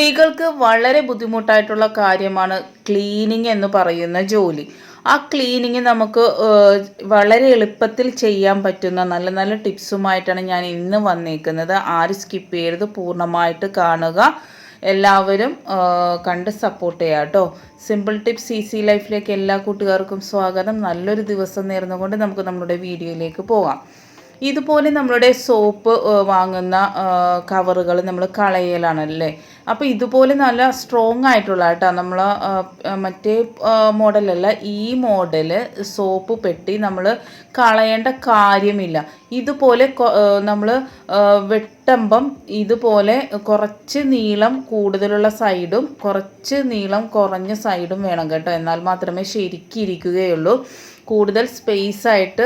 സ്ത്രീകൾക്ക് വളരെ ബുദ്ധിമുട്ടായിട്ടുള്ള കാര്യമാണ് ക്ലീനിങ് എന്ന് പറയുന്ന ജോലി. ആ ക്ലീനിങ് നമുക്ക് വളരെ എളുപ്പത്തിൽ ചെയ്യാൻ പറ്റുന്ന നല്ല നല്ല ടിപ്സുമായിട്ടാണ് ഞാൻ ഇന്ന് വന്നേക്കുന്നത്. ആരും സ്കിപ്പ് ചെയ്യരുത്, പൂർണ്ണമായിട്ട് കാണുക. എല്ലാവരും കണ്ട് സപ്പോർട്ട് ചെയ്യുക കേട്ടോ. സിമ്പിൾ ടിപ്സ് ഈസി ലൈഫിലേക്ക് എല്ലാ കൂട്ടുകാർക്കും സ്വാഗതം. നല്ലൊരു ദിവസം നേർന്നുകൊണ്ട് നമുക്ക് നമ്മുടെ വീഡിയോയിലേക്ക് പോകാം. ഇതുപോലെ നമ്മളുടെ സോപ്പ് വാങ്ങുന്ന കവറുകൾ നമ്മൾ കളയലാണല്ലേ. അപ്പോൾ ഇതുപോലെ നല്ല സ്ട്രോങ് ആയിട്ടുള്ള കേട്ടോ, നമ്മൾ മറ്റേ മോഡലല്ല, ഈ മോഡല് സോപ്പ് പെട്ടി നമ്മൾ കളയേണ്ട കാര്യമില്ല. ഇതുപോലെ നമ്മൾ വെട്ടുമ്പം ഇതുപോലെ കുറച്ച് നീളം കൂടുതലുള്ള സൈഡും കുറച്ച് നീളം കുറഞ്ഞ സൈഡും വേണം കേട്ടോ, എന്നാൽ മാത്രമേ ശരിക്കും ഇരിക്കുകയുള്ളൂ. കൂടുതൽ സ്പേസ് ആയിട്ട്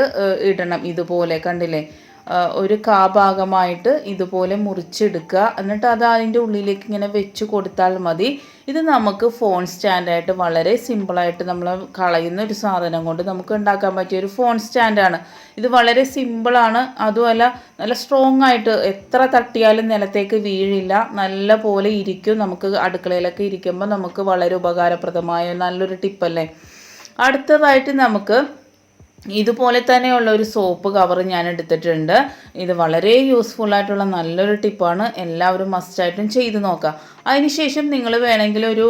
ഇടണം. ഇതുപോലെ കണ്ടില്ലേ, ഒരു ഭാഗമായിട്ട് ഇതുപോലെ മുറിച്ചെടുക്കുക. എന്നിട്ട് അത് അതിൻ്റെ ഉള്ളിലേക്ക് ഇങ്ങനെ വെച്ച് കൊടുത്താൽ മതി. ഇത് നമുക്ക് ഫോൺ സ്റ്റാൻഡായിട്ട് വളരെ സിമ്പിളായിട്ട് നമ്മൾ കളയുന്ന ഒരു സാധനം കൊണ്ട് നമുക്ക് ഉണ്ടാക്കാൻ പറ്റിയ ഒരു ഫോൺ സ്റ്റാൻഡാണ്. ഇത് വളരെ സിമ്പിളാണ്. അതുമല്ല നല്ല സ്ട്രോങ് ആയിട്ട് എത്ര തട്ടിയാലും നിലത്തേക്ക് വീഴില്ല, നല്ല പോലെ ഇരിക്കും. നമുക്ക് അടുക്കളയിലൊക്കെ ഇരിക്കുമ്പോൾ നമുക്ക് വളരെ ഉപകാരപ്രദമായ നല്ലൊരു ടിപ്പല്ലേ. അടുത്തതായിട്ട് നമുക്ക് ഇതുപോലെ തന്നെയുള്ള ഒരു സോപ്പ് കവർ ഞാൻ എടുത്തിട്ടുണ്ട്. ഇത് വളരെ യൂസ്ഫുൾ ആയിട്ടുള്ള നല്ലൊരു ടിപ്പാണ്. എല്ലാവരും മസ്റ്റായിട്ടും ചെയ്ത് നോക്കാം. അതിനുശേഷം നിങ്ങൾ വേണമെങ്കിൽ ഒരു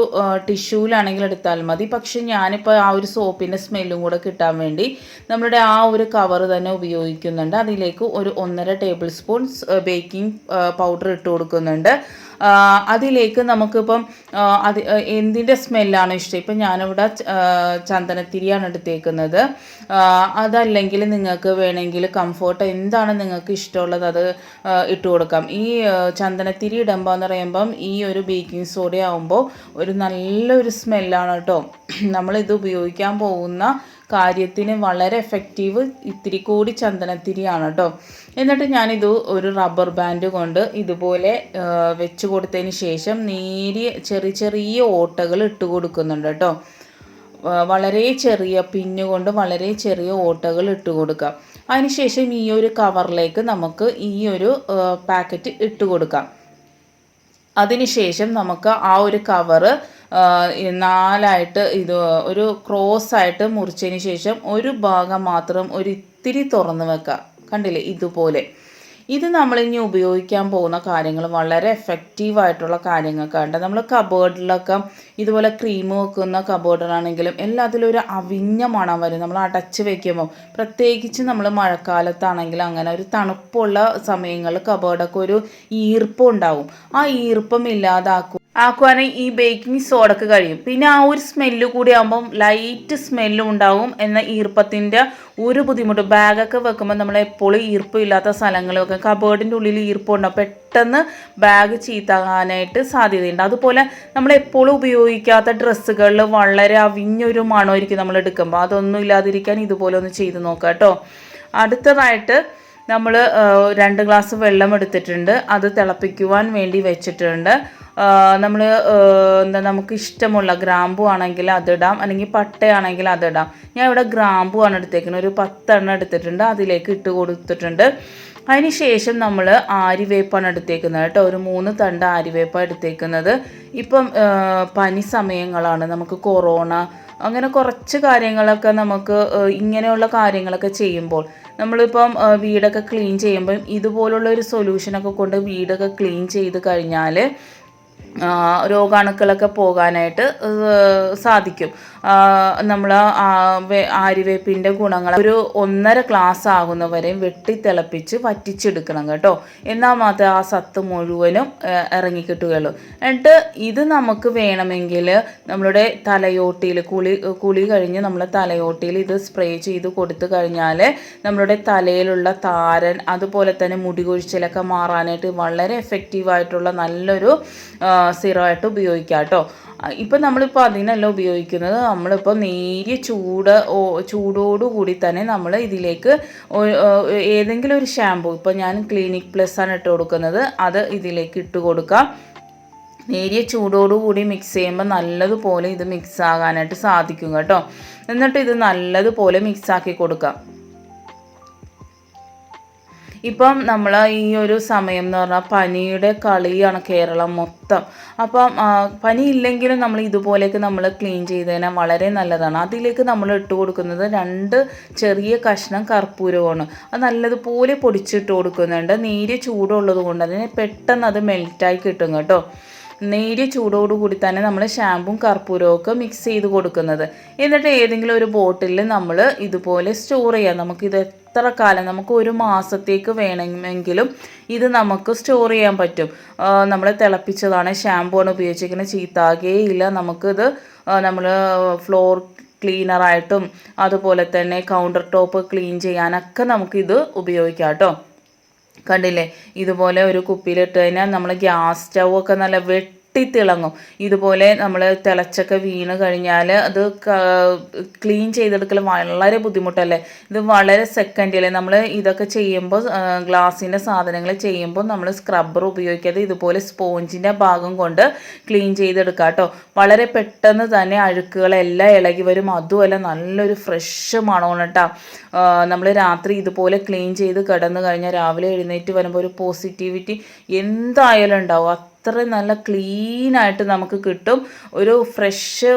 ടിഷ്യൂലാണെങ്കിൽ എടുത്താൽ മതി. പക്ഷെ ഞാനിപ്പോൾ ആ ഒരു സോപ്പിൻ്റെ സ്മെല്ലും കൂടെ കിട്ടാൻ വേണ്ടി നമ്മളുടെ ആ ഒരു കവർ തന്നെ ഉപയോഗിക്കുന്നുണ്ട്. അതിലേക്ക് ഒരു 1.5 ടേബിൾ സ്പൂൺ ബേക്കിംഗ് പൗഡർ ഇട്ട് കൊടുക്കുന്നുണ്ട്. അതിലേക്ക് നമുക്കിപ്പം അത് എന്തിൻ്റെ സ്മെല്ലാണ് ഇഷ്ടം. ഇപ്പം ഞാനിവിടെ ചന്ദനത്തിരിയാണ് എടുത്തേക്കുന്നത്. അതല്ലെങ്കിൽ നിങ്ങൾക്ക് വേണമെങ്കിൽ കംഫോർട്ട് എന്താണ് നിങ്ങൾക്ക് ഇഷ്ടമുള്ളത് അത് ഇട്ട് കൊടുക്കാം. ഈ ചന്ദനത്തിരി ഇടുമ്പോൾ എന്ന് പറയുമ്പം ഈ ഒരു ബേക്കിംഗ് സോഡ ആകുമ്പോൾ ഒരു നല്ലൊരു സ്മെല്ലാണ് കേട്ടോ. നമ്മളിത് ഉപയോഗിക്കാൻ പോകുന്ന കാര്യത്തിന് വളരെ എഫക്റ്റീവ് ഇത്തിരി കൂടി ചന്ദനത്തിരിയാണ് കേട്ടോ. എന്നിട്ട് ഞാനിത് ഒരു റബ്ബർ ബാൻഡ് കൊണ്ട് ഇതുപോലെ വെച്ച് കൊടുത്തതിന് ശേഷം നേരിയ ചെറിയ ഓട്ടകൾ ഇട്ട് കൊടുക്കുന്നുണ്ട് കേട്ടോ. വളരെ ചെറിയ പിന്നുകൊണ്ട് വളരെ ചെറിയ ഓട്ടകൾ ഇട്ട് കൊടുക്കാം. അതിനുശേഷം ഈ ഒരു കവറിലേക്ക് നമുക്ക് ഈ ഒരു പാക്കറ്റ് ഇട്ട് കൊടുക്കാം. അതിനുശേഷം നമുക്ക് ആ ഒരു കവറ് 4ആയിട്ട് ഇത് ഒരു ക്രോസ് ആയിട്ട് മുറിച്ചതിന് ശേഷം ഒരു ഭാഗം മാത്രം ഒരിത്തിരി തുറന്ന് വെക്കാം. കണ്ടില്ലേ, ഇതുപോലെ. ഇത് നമ്മളിനി ഉപയോഗിക്കാൻ പോകുന്ന കാര്യങ്ങൾ വളരെ എഫക്റ്റീവായിട്ടുള്ള കാര്യങ്ങൾക്കാണ്. നമ്മൾ കബേർഡിലൊക്കെ ഇതുപോലെ ക്രീം വെക്കുന്ന കബേർഡിലാണെങ്കിലും എല്ലാത്തിലും ഒരു അവിഞ്ഞ മണം വരും നമ്മൾ അടച്ച് വെക്കുമ്പോൾ. പ്രത്യേകിച്ച് നമ്മൾ മഴക്കാലത്താണെങ്കിൽ അങ്ങനെ ഒരു തണുപ്പുള്ള സമയങ്ങളിൽ കബേർഡൊക്കെ ഒരു ഈർപ്പം ഉണ്ടാവും. ആ ഈർപ്പം ആക്കുവാണെങ്കിൽ ഈ ബേക്കിംഗ് സോഡക്ക് കഴിയും. പിന്നെ ആ ഒരു സ്മെല്ല് കൂടി ആകുമ്പം ലൈറ്റ് സ്മെല്ലും ഉണ്ടാവും. എന്ന ഈർപ്പത്തിൻ്റെ ഒരു ബുദ്ധിമുട്ട് ബാഗൊക്കെ വെക്കുമ്പോൾ നമ്മൾ എപ്പോഴും ഈർപ്പം ഇല്ലാത്ത സ്ഥലങ്ങളൊക്കെ കബേർഡിൻ്റെ ഉള്ളിൽ ഈർപ്പം ഉണ്ടാവും, പെട്ടെന്ന് ബാഗ് ചീത്താകാനായിട്ട് സാധ്യതയുണ്ട്. അതുപോലെ നമ്മൾ എപ്പോഴും ഉപയോഗിക്കാത്ത ഡ്രസ്സുകളിൽ വളരെ അവിഞ്ഞൊരു മണമായിരിക്കും നമ്മൾ എടുക്കുമ്പോൾ. അതൊന്നും ഇല്ലാതിരിക്കാൻ ഇതുപോലെ ഒന്ന് ചെയ്ത് നോക്കാം കേട്ടോ. അടുത്തതായിട്ട് നമ്മൾ 2 ഗ്ലാസ് വെള്ളം എടുത്തിട്ടുണ്ട്. അത് തിളപ്പിക്കുവാൻ വേണ്ടി വെച്ചിട്ടുണ്ട്. നമ്മൾ നമുക്ക് ഇഷ്ടമുള്ള ഗ്രാമ്പു ആണെങ്കിൽ അതിടാം, അല്ലെങ്കിൽ പട്ടയാണെങ്കിൽ അതിടാം. ഞാൻ ഇവിടെ ഗ്രാമ്പു ആണ് എടുത്തേക്കുന്നത്. ഒരു 10 എണ്ണം എടുത്തിട്ടുണ്ട്, അതിലേക്ക് ഇട്ട് കൊടുത്തിട്ടുണ്ട്. അതിന് ശേഷം നമ്മൾ ആര്യവേപ്പാണ് എടുത്തേക്കുന്നത് കേട്ടോ. ഒരു 3 തണ്ട് ആര്യവേപ്പാണ് എടുത്തേക്കുന്നത്. ഇപ്പം പനി സമയങ്ങളാണ്, നമുക്ക് കൊറോണ അങ്ങനെ കുറച്ച് കാര്യങ്ങളൊക്കെ നമുക്ക് ഇങ്ങനെയുള്ള കാര്യങ്ങളൊക്കെ ചെയ്യുമ്പോൾ നമ്മളിപ്പം വീടൊക്കെ ക്ലീൻ ചെയ്യുമ്പം ഇതുപോലുള്ള ഒരു സൊല്യൂഷനൊക്കെ കൊണ്ട് വീടൊക്കെ ക്ലീൻ ചെയ്ത് കഴിഞ്ഞാൽ രോഗാണുക്കളൊക്കെ പോകാനായിട്ട് സാധിക്കും. നമ്മൾ ആര്യവേപ്പിൻ്റെ ഗുണങ്ങൾ ഒരു 1.5 ഗ്ലാസ് ആകുന്നവരെയും വെട്ടിത്തിളപ്പിച്ച് വറ്റിച്ചെടുക്കണം കേട്ടോ. എന്നാൽ മാത്രമേ ആ സത്ത് മുഴുവനും ഇറങ്ങിക്കിട്ടുകയുള്ളൂ. എന്നിട്ട് ഇത് നമുക്ക് വേണമെങ്കിൽ നമ്മളുടെ തലയോട്ടിയിൽ കുളി കഴിഞ്ഞ് നമ്മൾ തലയോട്ടിയിൽ ഇത് സ്പ്രേ ചെയ്ത് കൊടുത്തു കഴിഞ്ഞാൽ നമ്മളുടെ തലയിലുള്ള താരൻ അതുപോലെ തന്നെ മുടി കൊഴിച്ചിലൊക്കെ മാറാനായിട്ട് വളരെ എഫക്റ്റീവായിട്ടുള്ള നല്ലൊരു സിറമായിട്ട് ഉപയോഗിക്കാം കേട്ടോ. ഇപ്പം നമ്മളിപ്പോൾ അതിനല്ല ഉപയോഗിക്കുന്നത്. നമ്മളിപ്പോൾ നേരിയ ചൂടോടുകൂടി തന്നെ നമ്മൾ ഇതിലേക്ക് ഏതെങ്കിലും ഒരു ഷാമ്പു, ഇപ്പോൾ ഞാൻ ക്ലിനിക് പ്ലസ് ആണ് ഇട്ട് കൊടുക്കുന്നത്, അത് ഇതിലേക്ക് ഇട്ട് കൊടുക്കാം. നേരിയ ചൂടോടുകൂടി മിക്സ് ചെയ്യുമ്പോൾ നല്ലതുപോലെ ഇത് മിക്സ് ആകാനായിട്ട് സാധിക്കും കേട്ടോ. എന്നിട്ട് ഇത് നല്ലതുപോലെ മിക്സാക്കി കൊടുക്കാം. ഇപ്പം നമ്മൾ ഈ ഒരു സമയം എന്ന് പറഞ്ഞാൽ പനിയുടെ കളിയാണ് കേരളം മൊത്തം. അപ്പം പനി ഇല്ലെങ്കിലും നമ്മൾ ഇതുപോലെയൊക്കെ നമ്മൾ ക്ലീൻ ചെയ്ത് കഴിഞ്ഞാൽ വളരെ നല്ലതാണ്. അതിലേക്ക് നമ്മൾ ഇട്ട് കൊടുക്കുന്നത് 2 ചെറിയ കഷ്ണം കർപ്പൂരമാണ്. അത് നല്ലതുപോലെ പൊടിച്ചിട്ട് കൊടുക്കുന്നുണ്ട്. നേരിയ ചൂടുള്ളത് കൊണ്ട് അതിന് പെട്ടെന്ന് അത് മെൽറ്റായി കിട്ടും കേട്ടോ. നേരിയ ചൂടോടുകൂടി തന്നെ നമ്മൾ ഷാമ്പും കർപ്പൂരവും ഒക്കെ മിക്സ് ചെയ്ത് കൊടുക്കുന്നത്. എന്നിട്ട് ഏതെങ്കിലും ഒരു ബോട്ടിലിൽ നമ്മൾ ഇതുപോലെ സ്റ്റോർ ചെയ്യാം. നമുക്കിത് എത്ര കാലം, നമുക്ക് 1 മാസത്തേക്ക് വേണമെങ്കിലും ഇത് നമുക്ക് സ്റ്റോർ ചെയ്യാൻ പറ്റും. നമ്മൾ തിളപ്പിച്ചതാണ്, ഷാമ്പു ആണ് ഉപയോഗിച്ചിരിക്കുന്നത്, ചീത്താകുകയില്ല. നമുക്കിത് നമ്മൾ ഫ്ലോർ ക്ലീനറായിട്ടും അതുപോലെ തന്നെ കൗണ്ടർ ടോപ്പ് ക്ലീൻ ചെയ്യാനൊക്കെ നമുക്കിത് ഉപയോഗിക്കാം കേട്ടോ. കണ്ടില്ലേ, ഇതുപോലെ ഒരു കുപ്പിയിലിട്ട് കഴിഞ്ഞാൽ നമ്മൾ ഗ്യാസ് സ്റ്റൗവൊക്കെ നല്ല തിളങ്ങും. ഇതുപോലെ നമ്മൾ തിളച്ചൊക്കെ വീണ് കഴിഞ്ഞാൽ അത് ക്ലീൻ ചെയ്തെടുക്കൽ വളരെ ബുദ്ധിമുട്ടല്ലേ. ഇത് വളരെ സെക്കൻഡിൽ നമ്മൾ ഇതൊക്കെ ചെയ്യുമ്പോൾ, ഗ്ലാസിൻ്റെ സാധനങ്ങൾ ചെയ്യുമ്പോൾ നമ്മൾ സ്ക്രബ്ബർ ഉപയോഗിക്കാതെ ഇതുപോലെ സ്പോഞ്ചിൻ്റെ ഭാഗം കൊണ്ട് ക്ലീൻ ചെയ്തെടുക്കുക കേട്ടോ. വളരെ പെട്ടെന്ന് തന്നെ അഴുക്കുകളെല്ലാം ഇളകി വരും. അതുമല്ല നല്ലൊരു ഫ്രഷ് മണമാണ് കേട്ടോ. നമ്മൾ രാത്രി ഇതുപോലെ ക്ലീൻ ചെയ്ത് കിടന്നു കഴിഞ്ഞാൽ രാവിലെ എഴുന്നേറ്റ് വരുമ്പോൾ ഒരു പോസിറ്റിവിറ്റി എന്തായാലും ഉണ്ടാവും. അത്രയും നല്ല ക്ലീനായിട്ട് നമുക്ക് കിട്ടും. ഒരു ഫ്രഷ്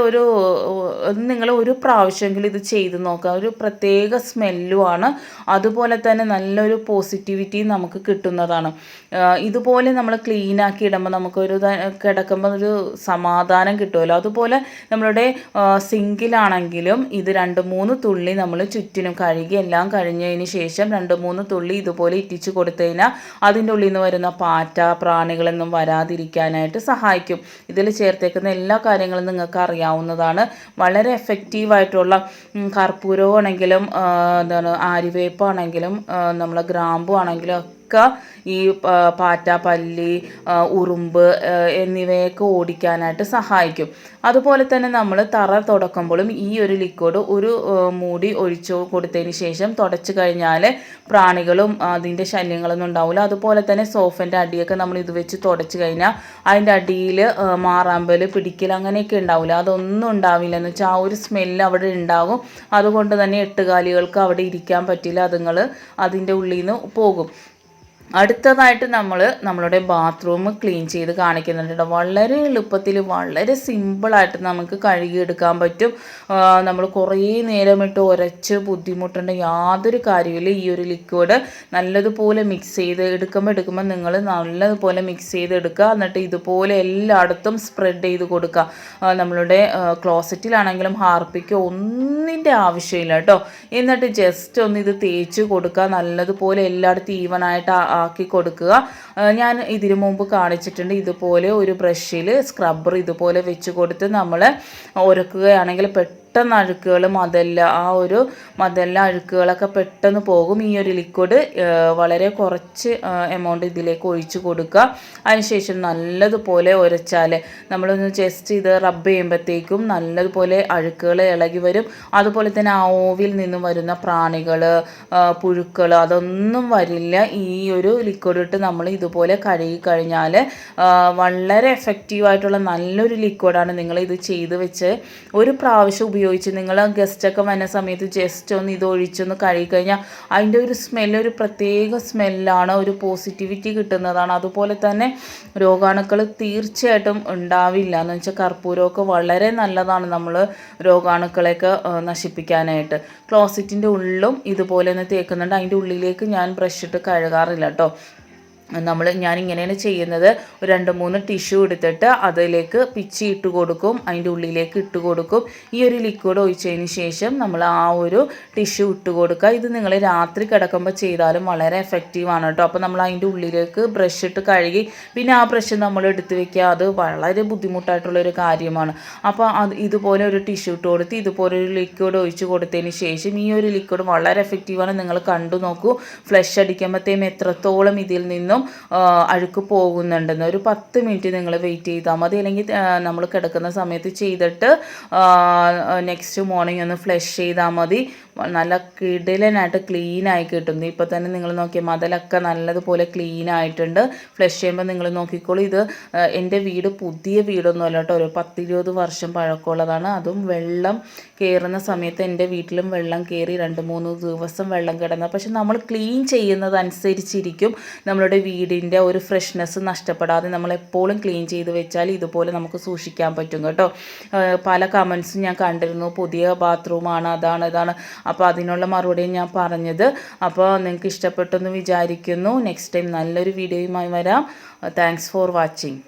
നിങ്ങൾ ഒരു പ്രാവശ്യമെങ്കിലും ഇത് ചെയ്ത് നോക്കുക. ഒരു പ്രത്യേക സ്മെല്ലുമാണ്, അതുപോലെ തന്നെ നല്ലൊരു പോസിറ്റിവിറ്റിയും നമുക്ക് കിട്ടുന്നതാണ്. ഇതുപോലെ നമ്മൾ ക്ലീനാക്കി ഇടുമ്പോൾ നമുക്കൊരു കിടക്കുമ്പോൾ ഒരു സമാധാനം കിട്ടുമല്ലോ. അതുപോലെ നമ്മളുടെ സിങ്കിലാണെങ്കിലും ഇത് 2-3 തുള്ളി നമ്മൾ ചുറ്റിനും കഴുകി എല്ലാം കഴിഞ്ഞതിന് ശേഷം 2-3 തുള്ളി ഇതുപോലെ ഇറ്റിച്ച് കൊടുത്തു കഴിഞ്ഞാൽ അതിൻ്റെ ഉള്ളിൽ നിന്ന് വരുന്ന പാറ്റ പ്രാണികളൊന്നും വരാതിരിക്കാനായിട്ട് സഹായിക്കും. ഇതിൽ ചേർത്തേക്കുന്ന എല്ലാ കാര്യങ്ങളും നിങ്ങൾക്ക് അറിയാവുന്നതാണ്. വളരെ എഫക്റ്റീവായിട്ടുള്ള കർപ്പൂരമാണെങ്കിലും ആര്യവേപ്പാണെങ്കിലും നമ്മളെ ഗ്രാമ്പു ആണെങ്കിലും ഈ പാറ്റ, പല്ലി, ഉറുമ്പ് എന്നിവയൊക്കെ ഓടിക്കാനായിട്ട് സഹായിക്കും. അതുപോലെ തന്നെ നമ്മൾ തറ തുടക്കുമ്പോഴും ഈ ഒരു ലിക്വിഡ് ഒരു മൂടി ഒഴിച്ചു കൊടുത്തതിന് ശേഷം തുടച്ച് കഴിഞ്ഞാൽ പ്രാണികളും അതിൻ്റെ ശല്യങ്ങളൊന്നും ഉണ്ടാവില്ല. അതുപോലെ തന്നെ സോഫൻ്റെ അടിയൊക്കെ നമ്മൾ ഇത് വെച്ച് തുടച്ച് കഴിഞ്ഞാൽ അതിൻ്റെ അടിയിൽ മാറാമ്പൽ, പിടിക്കൽ അങ്ങനെയൊക്കെ ഉണ്ടാവില്ല. അതൊന്നും ഉണ്ടാവില്ല എന്ന് വെച്ചാൽ ആ ഒരു സ്മെല്ല് അവിടെ ഉണ്ടാകും. അതുകൊണ്ട് തന്നെ 8 കാലികൾക്ക് അവിടെ ഇരിക്കാൻ പറ്റില്ല, അതുങ്ങൾ അതിൻ്റെ ഉള്ളിൽ നിന്ന് പോകും. അടുത്തതായിട്ട് നമ്മളുടെ ബാത്റൂം ക്ലീൻ ചെയ്ത് കാണിക്കുന്നുണ്ട്. വളരെ എളുപ്പത്തിൽ വളരെ സിമ്പിളായിട്ട് നമുക്ക് കഴുകിയെടുക്കാൻ പറ്റും. നമ്മൾ കുറേ നേരമിട്ട് ഉരച്ച് ബുദ്ധിമുട്ടേണ്ട യാതൊരു കാര്യമില്ല. ഈ ഒരു ലിക്വിഡ് നല്ലതുപോലെ മിക്സ് ചെയ്ത് എടുക്കുമ്പോൾ നിങ്ങൾ നല്ലതുപോലെ മിക്സ് ചെയ്ത് എടുക്കുക. എന്നിട്ട് ഇതുപോലെ എല്ലായിടത്തും സ്പ്രെഡ് ചെയ്ത് കൊടുക്കുക. നമ്മളുടെ ക്ലോസറ്റിലാണെങ്കിലും ഹാർപ്പിക്കോ ഒന്നിൻ്റെ ആവശ്യമില്ല കേട്ടോ. എന്നിട്ട് ജസ്റ്റ് ഒന്ന് ഇത് തേച്ച് കൊടുക്കുക. നല്ലതുപോലെ എല്ലായിടത്തും ഈവനായിട്ട് ആക്കി കൊടുക്കുക. ഞാൻ ഇതിനു മുമ്പ് കാണിച്ചിട്ടുണ്ട്. ഇതുപോലെ ഒരു ബ്രഷിൽ സ്ക്രബ്ബർ ഇതുപോലെ വെച്ച് കൊടുത്ത് നമ്മൾ ഉരക്കുകയാണെങ്കിൽ പെട്ടെന്ന് അഴുക്കുകൾ മതെല്ല അഴുക്കുകളൊക്കെ പെട്ടെന്ന് പോകും. ഈ ഒരു ലിക്വിഡ് വളരെ കുറച്ച് എമൗണ്ട് ഇതിലേക്ക് ഒഴിച്ച് കൊടുക്കുക. അതിനുശേഷം നല്ലതുപോലെ ഉരച്ചാൽ നമ്മളൊന്ന് ജസ്റ്റ് ഇത് റബ്ബ് ചെയ്യുമ്പോഴത്തേക്കും നല്ലതുപോലെ അഴുക്കുകൾ ഇളകി വരും. അതുപോലെ തന്നെ ആ ഓവിൽ നിന്നും വരുന്ന പ്രാണികൾ, പുഴുക്കൾ അതൊന്നും വരില്ല. ഈ ഒരു ലിക്വിഡ് ഇട്ട് നമ്മൾ ഇതുപോലെ കഴുകി കഴിഞ്ഞാൽ വളരെ എഫക്റ്റീവായിട്ടുള്ള നല്ലൊരു ലിക്വിഡാണ്. നിങ്ങളിത് ചെയ്ത് വെച്ച് ഒരു പ്രാവശ്യം ഉപയോഗിച്ച് നിങ്ങൾ ഗസ്റ്റൊക്കെ വന്ന സമയത്ത് ജസ്റ്റ് ഒന്ന് ഇത് ഒഴിച്ചൊന്ന് കഴുകിക്കഴിഞ്ഞാൽ അതിൻ്റെ ഒരു സ്മെല്ല് ഒരു പ്രത്യേക സ്മെല്ലാണ്, ഒരു പോസിറ്റിവിറ്റി കിട്ടുന്നതാണ്. അതുപോലെ തന്നെ രോഗാണുക്കൾ തീർച്ചയായിട്ടും ഉണ്ടാവില്ല. എന്ന് വെച്ചാൽ കർപ്പൂരമൊക്കെ വളരെ നല്ലതാണ് നമ്മൾ രോഗാണുക്കളെയൊക്കെ നശിപ്പിക്കാനായിട്ട്. ക്ലോസറ്റിൻ്റെ ഉള്ളിലും ഇതുപോലെ ഒന്ന് തേക്കുന്നുണ്ട്. അതിൻ്റെ ഉള്ളിലേക്ക് ഞാൻ ബ്രഷ് ഇട്ട് കഴുകാറില്ല കേട്ടോ. ഞാൻ ഇങ്ങനെയാണ് ചെയ്യുന്നത്. 2-3 ടിഷ്യൂ എടുത്തിട്ട് അതിലേക്ക് പിച്ചി ഇട്ട് കൊടുക്കും, അതിൻ്റെ ഉള്ളിലേക്ക് ഇട്ട് കൊടുക്കും. ഈ ഒരു ലിക്വിഡ് ഒഴിച്ചതിന് ശേഷം നമ്മൾ ആ ഒരു ടിഷ്യൂ ഇട്ട് കൊടുക്കുക. ഇത് നിങ്ങൾ രാത്രി കിടക്കുമ്പോൾ ചെയ്താലും വളരെ എഫക്റ്റീവാണ് കേട്ടോ. അപ്പോൾ നമ്മൾ അതിൻ്റെ ഉള്ളിലേക്ക് ബ്രഷ് ഇട്ട് കഴുകി പിന്നെ ആ ബ്രഷ് നമ്മൾ എടുത്ത് വെക്കുക. അത് വളരെ ബുദ്ധിമുട്ടായിട്ടുള്ളൊരു കാര്യമാണ്. അപ്പോൾ ഇതുപോലെ ഒരു ടിഷ്യൂ ഇട്ട് കൊടുത്ത് ഇതുപോലെ ഒരു ലിക്വിഡ് ഒഴിച്ച് കൊടുത്തതിന് ശേഷം ഈ ഒരു ലിക്വിഡ് വളരെ എഫക്റ്റീവാണ്. നിങ്ങൾ കണ്ടു നോക്കൂ, ഫ്ലഷ് അടിക്കുമ്പോഴത്തേക്കും എത്രത്തോളം ഇതിൽ നിന്നും നിന്നും അഴുക്ക് പോകുന്നുണ്ടെന്ന്. ഒരു 10 മിനിറ്റ് നിങ്ങൾ വെയിറ്റ് ചെയ്താൽ മതി. അല്ലെങ്കിൽ നമ്മൾ കിടക്കുന്ന സമയത്ത് ചെയ്തിട്ട് നെക്സ്റ്റ് മോർണിംഗ് ഒന്ന് ഫ്ലഷ് ചെയ്താൽ മതി. നല്ല കിടിലനായിട്ട് ക്ലീനായി കിട്ടും. ഇപ്പോൾ തന്നെ നിങ്ങൾ നോക്കിയാൽ മതിലൊക്കെ നല്ലതുപോലെ ക്ലീൻ ആയിട്ടുണ്ട്. ഫ്ലഷ് ചെയ്യുമ്പോൾ നിങ്ങൾ നോക്കിക്കോളൂ. ഇത് എൻ്റെ വീട് പുതിയ വീടൊന്നുമല്ല കേട്ടോ, ഒരു 10-20 വർഷം പഴക്കമുള്ളതാണ്. അതും വെള്ളം കയറുന്ന സമയത്ത് എൻ്റെ വീട്ടിലും വെള്ളം കയറി 2-3 ദിവസം വെള്ളം കിടന്ന. പക്ഷെ നമ്മൾ ക്ലീൻ ചെയ്യുന്നതനുസരിച്ചിരിക്കും നമ്മളുടെ വീടിൻ്റെ ഒരു ഫ്രഷ്നെസ് നഷ്ടപ്പെടാതെ നമ്മൾ എപ്പോഴും ക്ലീൻ ചെയ്ത് വെച്ചാൽ ഇതുപോലെ നമുക്ക് സൂക്ഷിക്കാൻ പറ്റും കേട്ടോ. പല കമൻസും ഞാൻ കണ്ടിരുന്നു, പുതിയ ബാത്റൂമാണ്, ഇതാണ്. അപ്പോൾ അതിനുള്ള മറുപടിയും ഞാൻ പറഞ്ഞത്. അപ്പോൾ നിങ്ങൾക്ക് ഇഷ്ടപ്പെട്ടെന്ന് വിചാരിക്കുന്നു. നെക്സ്റ്റ് ടൈം നല്ലൊരു വീഡിയോയുമായി വരാം. Thanks for watching.